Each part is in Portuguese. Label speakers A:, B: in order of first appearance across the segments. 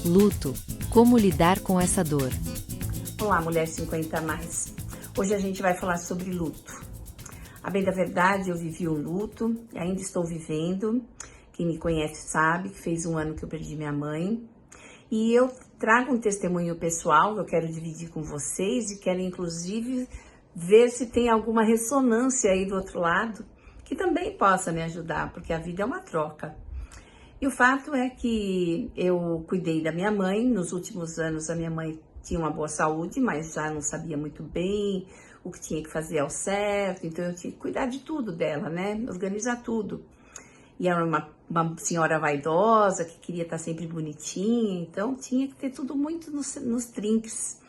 A: Luto. Como lidar com essa dor?
B: Olá, mulher 50 a mais. Hoje a gente vai falar sobre luto. A bem da verdade, eu vivi o luto e ainda estou vivendo. Quem me conhece sabe que fez 1 ano que eu perdi minha mãe. E eu trago um testemunho pessoal que eu quero dividir com vocês e quero inclusive ver se tem alguma ressonância aí do outro lado que também possa me ajudar, porque a vida é uma troca. E o fato é que eu cuidei da minha mãe. Nos últimos anos a minha mãe tinha uma boa saúde, mas já não sabia muito bem o que tinha que fazer ao certo, então eu tinha que cuidar de tudo dela, né? Organizar tudo. E era uma senhora vaidosa, que queria estar sempre bonitinha, então tinha que ter tudo muito nos trinques.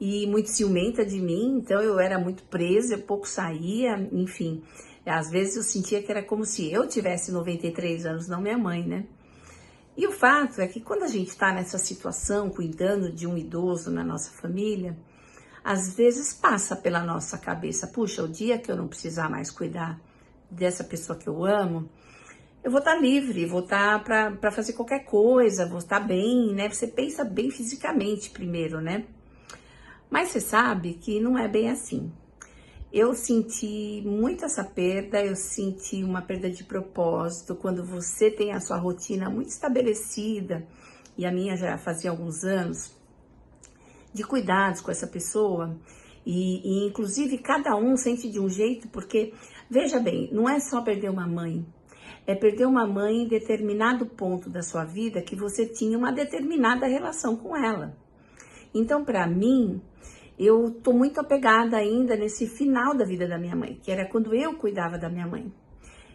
B: E muito ciumenta de mim, então eu era muito presa, eu pouco saía, enfim. Às vezes eu sentia que era como se eu tivesse 93 anos, não minha mãe, né? E o fato é que quando a gente está nessa situação, cuidando de um idoso na nossa família, às vezes passa pela nossa cabeça, puxa, o dia que eu não precisar mais cuidar dessa pessoa que eu amo, eu vou estar livre, vou estar para fazer qualquer coisa, vou estar bem, né? Você pensa bem fisicamente primeiro, né? Mas você sabe que não é bem assim. Eu senti muito essa perda, eu senti uma perda de propósito, quando você tem a sua rotina muito estabelecida, e a minha já fazia alguns anos, de cuidados com essa pessoa, e inclusive cada um sente de um jeito, porque, veja bem, não é só perder uma mãe, é perder uma mãe em determinado ponto da sua vida que você tinha uma determinada relação com ela. Então, para mim, eu tô muito apegada ainda nesse final da vida da minha mãe, que era quando eu cuidava da minha mãe.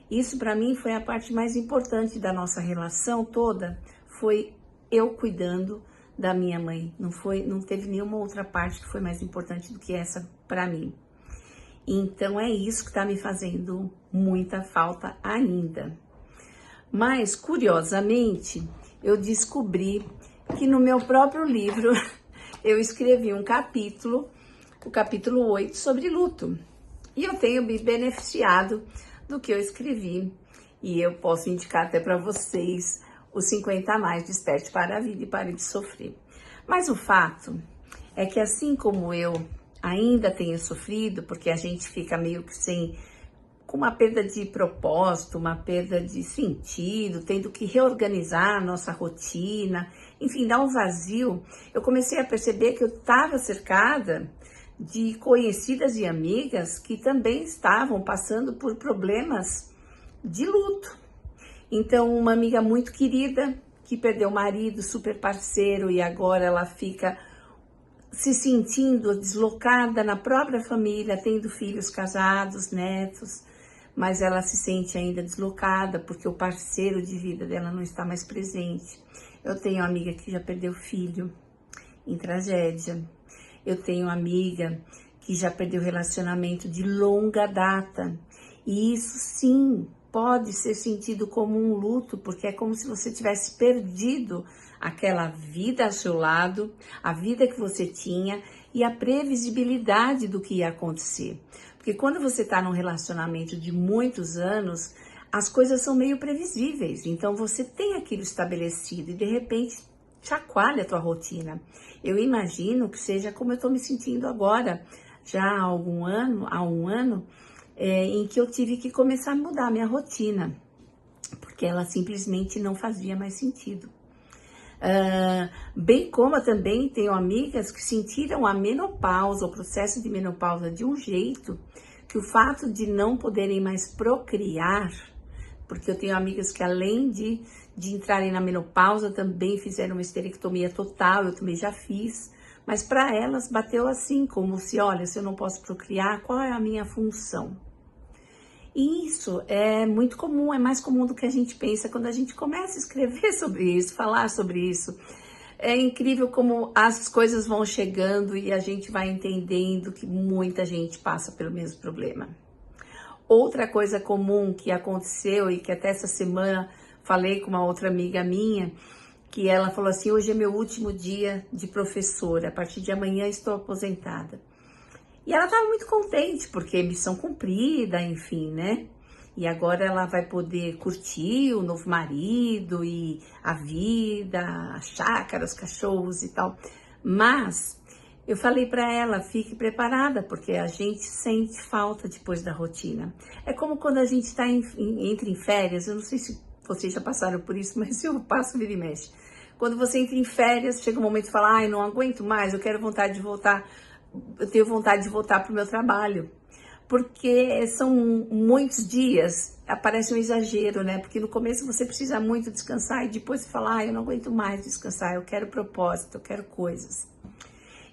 B: Isso para mim foi a parte mais importante da nossa relação toda, foi eu cuidando da minha mãe. Não teve nenhuma outra parte que foi mais importante do que essa para mim. Então é isso que tá me fazendo muita falta ainda. Mas, curiosamente, eu descobri que no meu próprio livro eu escrevi um capítulo, o capítulo 8, sobre luto. E eu tenho me beneficiado do que eu escrevi. E eu posso indicar até para vocês os 50 a mais, desperte para a vida e pare de sofrer. Mas o fato é que assim como eu ainda tenho sofrido, porque a gente fica meio que com uma perda de propósito, uma perda de sentido, tendo que reorganizar a nossa rotina, enfim, dá um vazio. Eu comecei a perceber que eu estava cercada de conhecidas e amigas que também estavam passando por problemas de luto. Então, uma amiga muito querida que perdeu o marido, super parceiro, e agora ela fica se sentindo deslocada na própria família, tendo filhos casados, netos, mas ela se sente ainda deslocada porque o parceiro de vida dela não está mais presente. Eu tenho uma amiga que já perdeu filho em tragédia. Eu tenho uma amiga que já perdeu relacionamento de longa data. E isso sim pode ser sentido como um luto, porque é como se você tivesse perdido aquela vida ao seu lado, a vida que você tinha e a previsibilidade do que ia acontecer. Porque quando você está num relacionamento de muitos anos, as coisas são meio previsíveis. Então você tem aquilo estabelecido e de repente chacoalha a tua rotina. Eu imagino que seja como eu estou me sentindo agora, já há um ano, em que eu tive que começar a mudar a minha rotina, porque ela simplesmente não fazia mais sentido. Bem como eu também tenho amigas que sentiram a menopausa, o processo de menopausa de um jeito que o fato de não poderem mais procriar, porque eu tenho amigas que além de entrarem na menopausa também fizeram uma esterectomia total, eu também já fiz, mas para elas bateu assim, como se, olha, se eu não posso procriar, qual é a minha função? E isso é muito comum, é mais comum do que a gente pensa quando a gente começa a escrever sobre isso, falar sobre isso. É incrível como as coisas vão chegando e a gente vai entendendo que muita gente passa pelo mesmo problema. Outra coisa comum que aconteceu e que até essa semana falei com uma outra amiga minha, que ela falou assim, hoje é meu último dia de professora, a partir de amanhã estou aposentada. E ela estava muito contente, porque missão cumprida, enfim, né? E agora ela vai poder curtir o novo marido e a vida, a chácara, os cachorros e tal. Mas eu falei para ela, fique preparada, porque a gente sente falta depois da rotina. É como quando a gente entra em férias, eu não sei se vocês já passaram por isso, mas eu passo, vira e mexe. Quando você entra em férias, chega um momento e fala, ai, não aguento mais, eu tenho vontade de voltar para o meu trabalho. Porque são muitos dias, parece um exagero, né? Porque no começo você precisa muito descansar e depois você fala, eu não aguento mais descansar, eu quero propósito, eu quero coisas.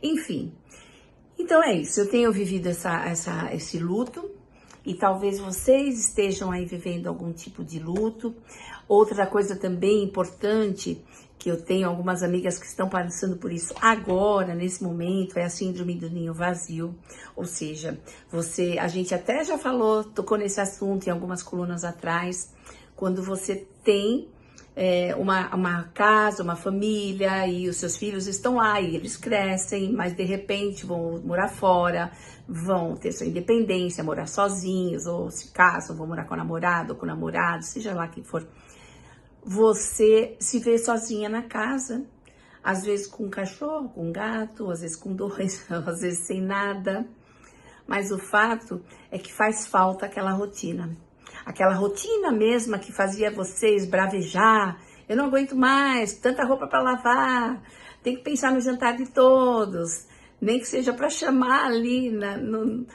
B: Enfim, então é isso, eu tenho vivido esse luto e talvez vocês estejam aí vivendo algum tipo de luto. Outra coisa também importante, que eu tenho algumas amigas que estão passando por isso agora, nesse momento, é a síndrome do ninho vazio. Ou seja, a gente até já tocou nesse assunto em algumas colunas atrás, quando você tem uma casa, uma família e os seus filhos estão lá e eles crescem, mas de repente vão morar fora, vão ter sua independência, morar sozinhos, ou se casam, vão morar com a namorada ou com o namorado, seja lá quem for. Você se vê sozinha na casa, às vezes com um cachorro, com um gato, às vezes com dois, às vezes sem nada. Mas o fato é que faz falta aquela rotina mesma que fazia você esbravejar. Eu não aguento mais, tanta roupa para lavar, tem que pensar no jantar de todos, nem que seja para chamar ali no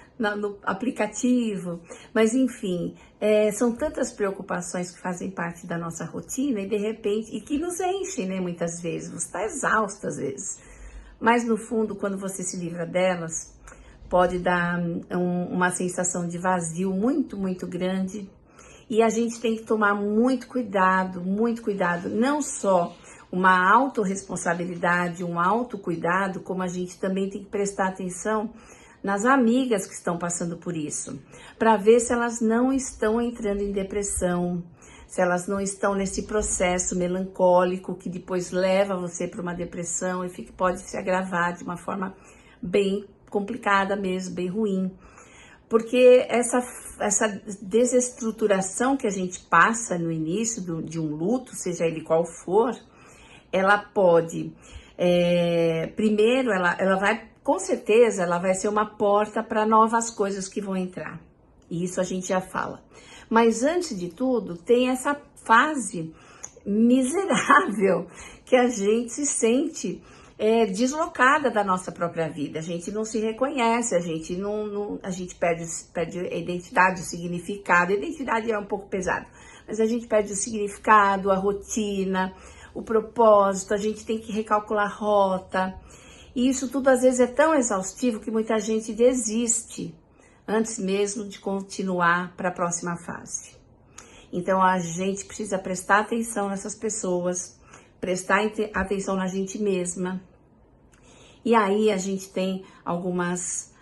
B: aplicativo. Mas enfim, são tantas preocupações que fazem parte da nossa rotina e de repente, e que nos enchem, né, muitas vezes. Você está exausto às vezes, mas no fundo, quando você se livra delas, pode dar uma sensação de vazio muito, muito grande. E a gente tem que tomar muito cuidado, não só uma autorresponsabilidade, um autocuidado, como a gente também tem que prestar atenção nas amigas que estão passando por isso, para ver se elas não estão entrando em depressão, se elas não estão nesse processo melancólico que depois leva você para uma depressão e pode se agravar de uma forma bem complicada mesmo, bem ruim. Porque essa desestruturação que a gente passa no início de um luto, seja ele qual for, ela pode, primeiro, ela vai, com certeza, ela vai ser uma porta para novas coisas que vão entrar. E isso a gente já fala. Mas antes de tudo, tem essa fase miserável que a gente se sente deslocada da nossa própria vida. A gente não se reconhece, a gente perde a identidade, o significado. A identidade é um pouco pesado, mas a gente perde o significado, a rotina, o propósito, a gente tem que recalcular a rota. E isso tudo às vezes é tão exaustivo que muita gente desiste antes mesmo de continuar para a próxima fase. Então a gente precisa prestar atenção nessas pessoas, prestar atenção na gente mesma. E aí a gente tem algumas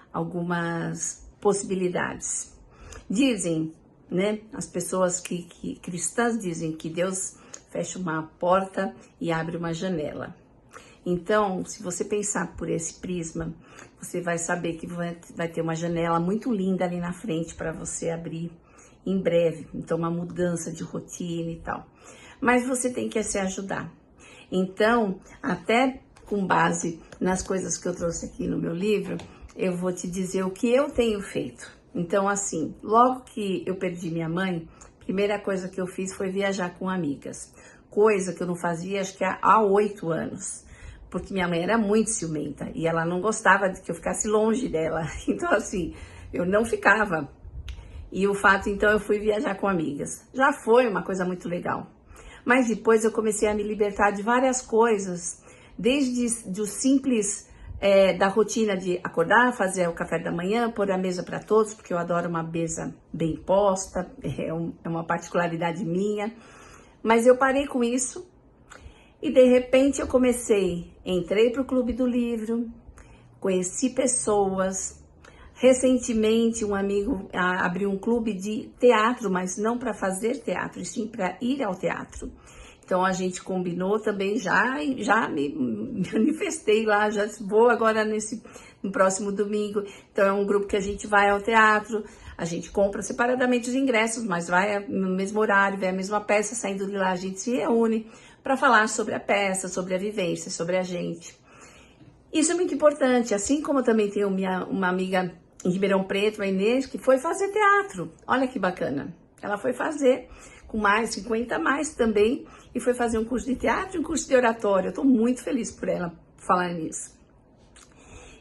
B: possibilidades. Dizem, né, as pessoas cristãs dizem que Deus fecha uma porta e abre uma janela. Então, se você pensar por esse prisma, você vai saber que vai ter uma janela muito linda ali na frente para você abrir em breve. Então, uma mudança de rotina e tal. Mas você tem que se ajudar. Então, até com base nas coisas que eu trouxe aqui no meu livro, eu vou te dizer o que eu tenho feito. Então, assim, logo que eu perdi minha mãe, a primeira coisa que eu fiz foi viajar com amigas. Coisa que eu não fazia, acho que há 8 anos. Porque minha mãe era muito ciumenta e ela não gostava de que eu ficasse longe dela. Então, assim, eu não ficava. E o fato, então, eu fui viajar com amigas. Já foi uma coisa muito legal. Mas depois eu comecei a me libertar de várias coisas, desde o simples da rotina de acordar, fazer o café da manhã, pôr a mesa para todos, porque eu adoro uma mesa bem posta, é uma particularidade minha. Mas eu parei com isso e de repente eu entrei para o Clube do Livro, conheci pessoas. Recentemente, um amigo abriu um clube de teatro, mas não para fazer teatro, e sim para ir ao teatro. Então, a gente combinou também, já me manifestei lá, já vou agora no próximo domingo. Então, é um grupo que a gente vai ao teatro. A gente compra separadamente os ingressos, mas vai no mesmo horário, vai a mesma peça, saindo de lá a gente se reúne para falar sobre a peça, sobre a vivência, sobre a gente. Isso é muito importante, assim como eu também tenho uma amiga em Ribeirão Preto, a Inês, que foi fazer teatro. Olha que bacana. Ela foi fazer com mais 50 a mais também e foi fazer um curso de teatro e um curso de oratório. Eu estou muito feliz por ela falar nisso.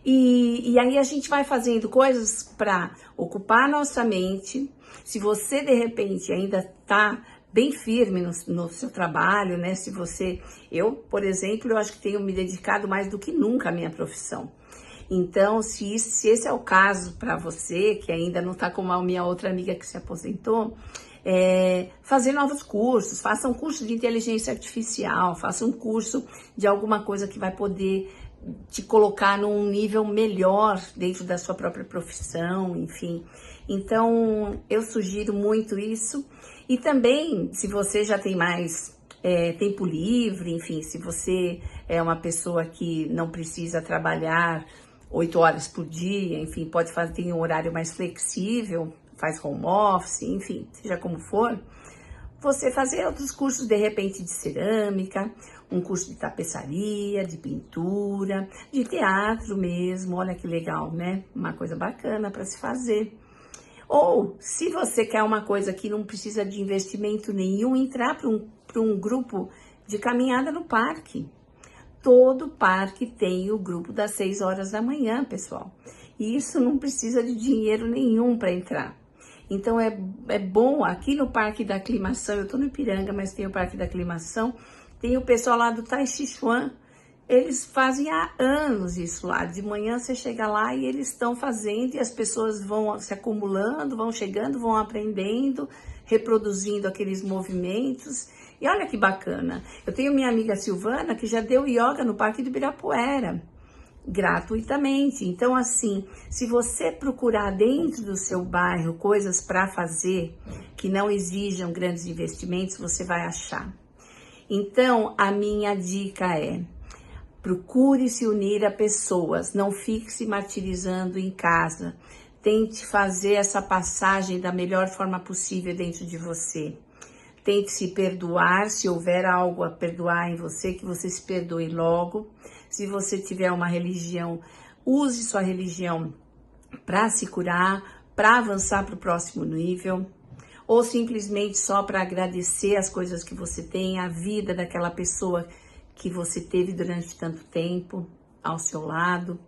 B: E aí a gente vai fazendo coisas para ocupar a nossa mente. Se você, de repente, ainda está bem firme no seu trabalho, né? Se você... Eu, por exemplo, eu acho que tenho me dedicado mais do que nunca à minha profissão. Então, se esse é o caso para você, que ainda não está como a minha outra amiga que se aposentou, fazer novos cursos, faça um curso de inteligência artificial, faça um curso de alguma coisa que vai poder te colocar num nível melhor dentro da sua própria profissão, enfim. Então, eu sugiro muito isso. E também, se você já tem mais tempo livre, enfim, se você é uma pessoa que não precisa trabalhar 8 horas por dia, enfim, pode fazer, tem um horário mais flexível, faz home office, enfim, seja como for, você fazer outros cursos, de repente, de cerâmica, um curso de tapeçaria, de pintura, de teatro mesmo, olha que legal, né? Uma coisa bacana para se fazer. Ou, se você quer uma coisa que não precisa de investimento nenhum, entrar para um grupo de caminhada no parque. Todo parque tem o grupo das 6 horas da manhã, pessoal. E isso não precisa de dinheiro nenhum para entrar. Então, é bom, aqui no Parque da Aclimação, eu tô no Ipiranga, mas tem o Parque da Aclimação, tem o pessoal lá do Tai Chi Chuan, eles fazem há anos isso lá. De manhã você chega lá e eles estão fazendo e as pessoas vão se acumulando, vão chegando, vão aprendendo, reproduzindo aqueles movimentos. E olha que bacana. Eu tenho minha amiga Silvana que já deu yoga no Parque do Ibirapuera, gratuitamente. Então, assim, se você procurar dentro do seu bairro coisas para fazer que não exijam grandes investimentos, você vai achar. Então, a minha dica é: procure se unir a pessoas, não fique se martirizando em casa. Tente fazer essa passagem da melhor forma possível dentro de você. Tente se perdoar, se houver algo a perdoar em você, que você se perdoe logo. Se você tiver uma religião, use sua religião para se curar, para avançar para o próximo nível. Ou simplesmente só para agradecer as coisas que você tem, a vida daquela pessoa que você teve durante tanto tempo ao seu lado.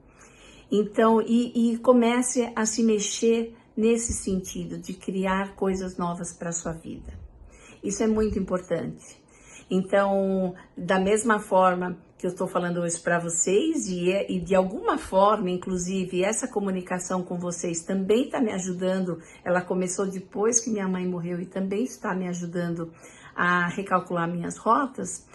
B: Então, e comece a se mexer nesse sentido de criar coisas novas para a sua vida. Isso é muito importante. Então, da mesma forma que eu estou falando hoje para vocês, e de alguma forma, inclusive, essa comunicação com vocês também está me ajudando. Ela começou depois que minha mãe morreu e também está me ajudando a recalcular minhas rotas.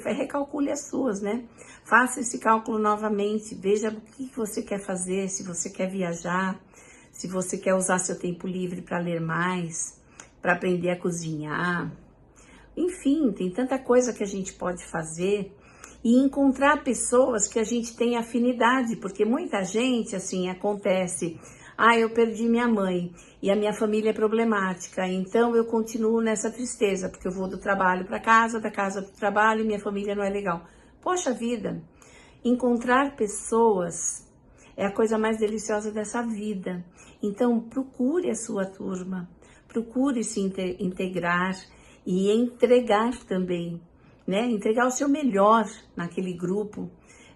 B: Recalcule as suas, né? Faça esse cálculo novamente, veja o que você quer fazer, se você quer viajar, se você quer usar seu tempo livre para ler mais, para aprender a cozinhar. Enfim, tem tanta coisa que a gente pode fazer e encontrar pessoas que a gente tem afinidade, porque muita gente, assim, acontece... eu perdi minha mãe e a minha família é problemática, então eu continuo nessa tristeza, porque eu vou do trabalho para casa, da casa para o trabalho e minha família não é legal. Poxa vida, encontrar pessoas é a coisa mais deliciosa dessa vida. Então procure a sua turma, procure se integrar e entregar também, né? Entregar o seu melhor naquele grupo,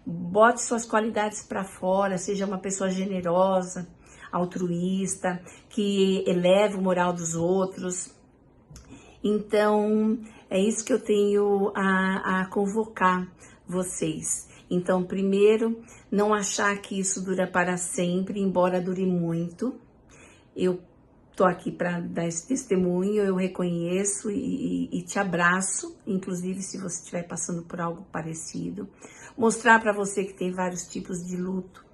B: bote suas qualidades para fora, seja uma pessoa generosa, altruísta, que eleva o moral dos outros. Então, é isso que eu tenho a convocar vocês. Então, primeiro, não achar que isso dura para sempre, embora dure muito. Eu tô aqui para dar esse testemunho, eu reconheço e te abraço, inclusive se você estiver passando por algo parecido. Mostrar para você que tem vários tipos de luto.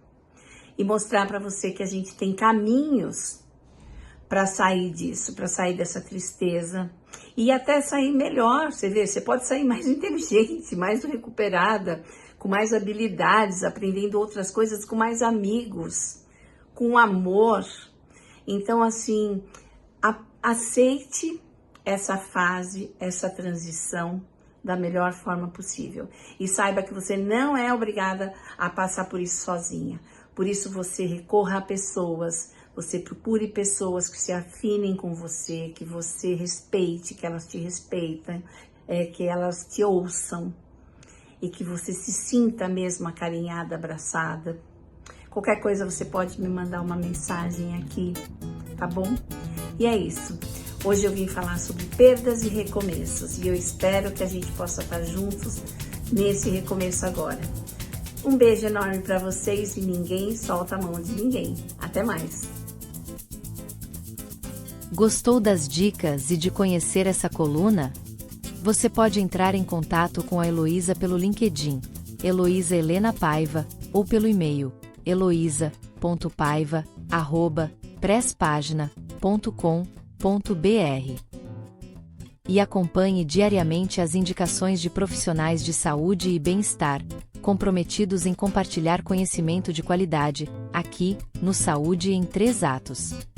B: E mostrar para você que a gente tem caminhos para sair disso, para sair dessa tristeza. E até sair melhor, você vê, você pode sair mais inteligente, mais recuperada, com mais habilidades, aprendendo outras coisas, com mais amigos, com amor. Então, assim, aceite essa fase, essa transição da melhor forma possível. E saiba que você não é obrigada a passar por isso sozinha. Por isso, você recorra a pessoas, você procure pessoas que se afinem com você, que você respeite, que elas te respeitem, que elas te ouçam e que você se sinta mesmo acarinhada, abraçada. Qualquer coisa você pode me mandar uma mensagem aqui, tá bom? E é isso. Hoje eu vim falar sobre perdas e recomeços e eu espero que a gente possa estar juntos nesse recomeço agora. Um beijo enorme para vocês e ninguém solta a mão de ninguém. Até mais!
A: Gostou das dicas e de conhecer essa coluna? Você pode entrar em contato com a Heloísa pelo LinkedIn, Heloísa Helena Paiva, ou pelo e-mail, heloisa.paiva@presspagina.com.br. E acompanhe diariamente as indicações de profissionais de saúde e bem-estar, comprometidos em compartilhar conhecimento de qualidade, aqui, no Saúde em 3 Atos.